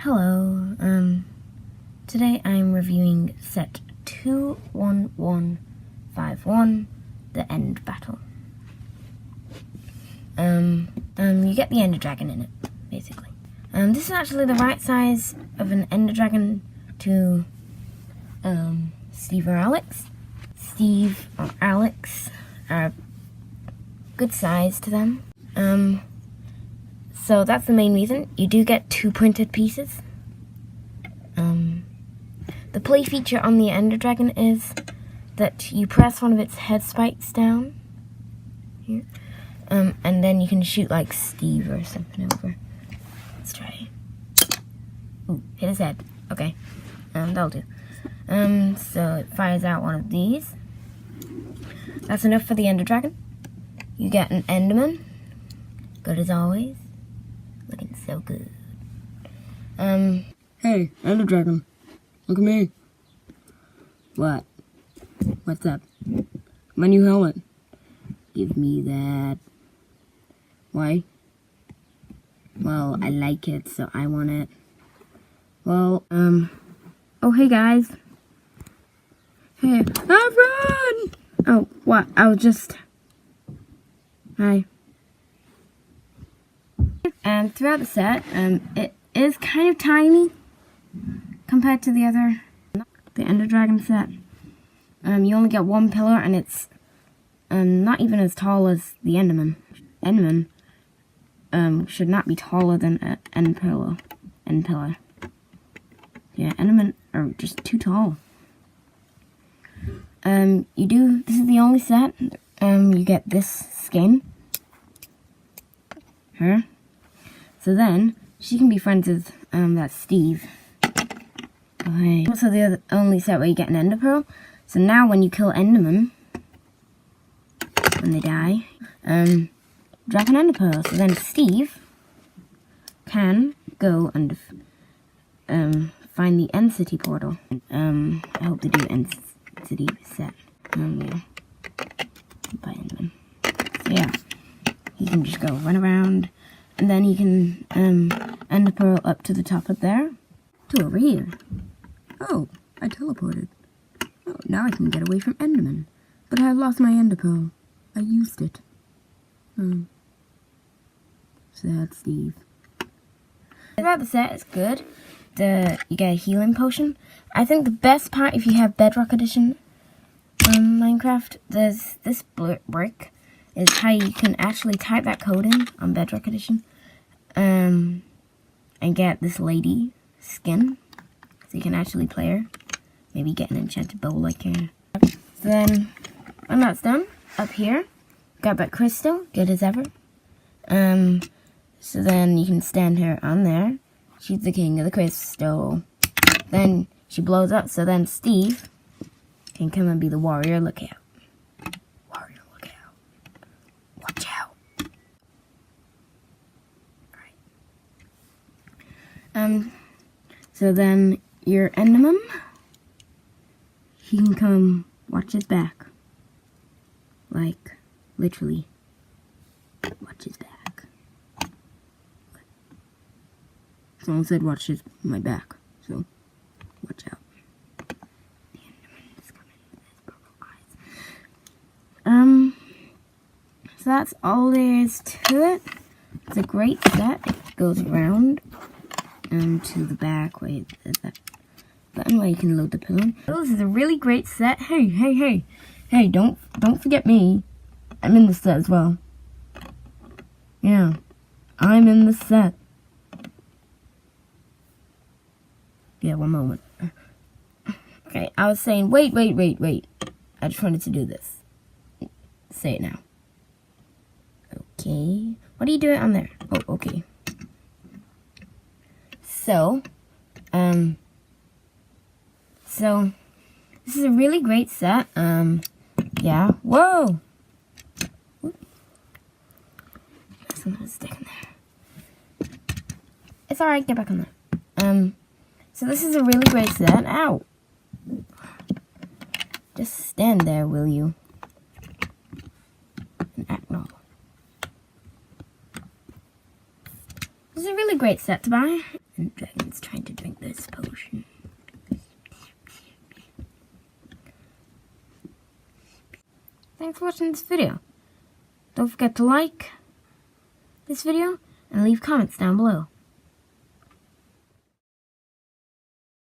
Hello, today I'm reviewing set 21151, The End Battle. You get the Ender Dragon in it, basically. This is actually the right size of an Ender Dragon to, Steve or Alex. Steve or Alex are good size to them. So that's the main reason. You do get 2 printed pieces. The play feature on the Ender Dragon is that you press one of its head spikes down here, and then you can shoot like Steve or something over. Let's try. Ooh, hit his head. Okay, that'll do. So it fires out one of these. That's enough for the Ender Dragon. You get an Enderman. Good as always. Looking so good. Hey, Ender Dragon. Look at me. What? What's up? My new helmet. Give me that. Why? Well, I like it, so I want it. Well, oh, hey, guys. Hey, run! Oh, what? I was just... Hi. And throughout the set, it is kind of tiny compared to the Ender Dragon set. You only get one pillar, and it's not even as tall as the Enderman. Enderman should not be taller than an End pillar. Yeah, Endermen are just too tall. This is the only set. You get this skin. Her. So then, she can be friends with, that's Steve. Okay. Also the only set where you get an Ender Pearl. So now when you kill Enderman, when they die, drop an Ender Pearl. So then Steve can go and, find the End City portal. I hope they do End City set. Yeah. By Enderman. So yeah. He can just go run around. And then he can Ender Pearl up to the top of there. To over here. Oh, I teleported. Oh, now I can get away from Enderman. But I have lost my Ender Pearl. I used it. Sad Steve. Throughout the set, it's good. You get a healing potion. I think the best part, if you have Bedrock Edition Minecraft, there's this brick. Is how you can actually type that code in on Bedrock Edition and get this lady skin. So you can actually play her. Maybe get an enchanted bow like her. So then, when that's done, up here, got that crystal, good as ever. So then you can stand her on there. She's the king of the crystal. Then she blows up, so then Steve can come and be the warrior. Look out. Watch out. Alright. So then your Enderman, he can come watch his back. Like, literally. Watch his back. Someone said watch my back, so watch out. The Enderman is coming with his purple eyes. So that's all there is to it. It's a great set. It goes around to the back. Wait, there's that button where you can load the pillow. Oh, this is a really great set. Hey, don't forget me. I'm in the set as well. Yeah, I'm in the set. Yeah, one moment. Okay, I was saying, wait. I just wanted to do this. Say it now. Okay. What are you doing on there? Oh, okay. So, this is a really great set. Yeah. Whoa! Something's sticking there. It's alright, get back on there. So this is a really great set. Ow! Just stand there, will you? And act normal. This is a really great set to buy. And the dragon's trying to drink this potion. Thanks for watching this video. Don't forget to like this video and leave comments down below.